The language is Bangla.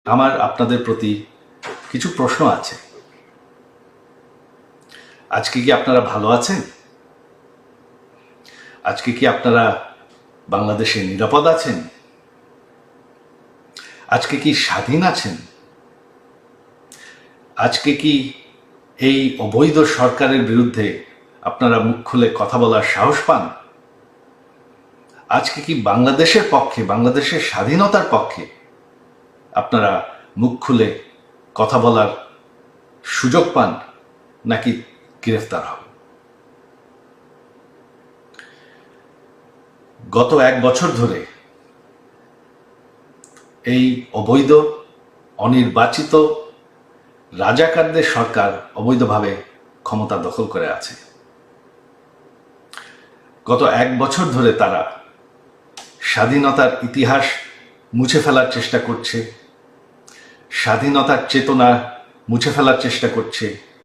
আমার আপনাদের প্রতি কিছু প্রশ্ন আছে। আজকে কি আপনারা ভালো আছেন? আজকে কি আপনারা বাংলাদেশে নিরাপদ আছেন? আজকে কি স্বাধীন আছেন? আজকে কি এই অবৈধ সরকারের বিরুদ্ধে আপনারা মুখ খুলে কথা বলার সাহস পান? আজকে কি বাংলাদেশের পক্ষে, বাংলাদেশের স্বাধীনতার পক্ষে আপনারা মুখ খুলে কথা বলার সুযোগ পান, নাকি গ্রেফতার হন? গত 1 বছর ধরে এই অবৈধ অনির্বাচিত রাজাকারদের সরকার অবৈধভাবে ক্ষমতা দখল করে আছে। গত 1 বছর ধরে তারা স্বাধীনতার ইতিহাস মুছে ফেলার চেষ্টা করছে, স্বাধীনতার চেতনা মুছে ফেলার চেষ্টা করছে,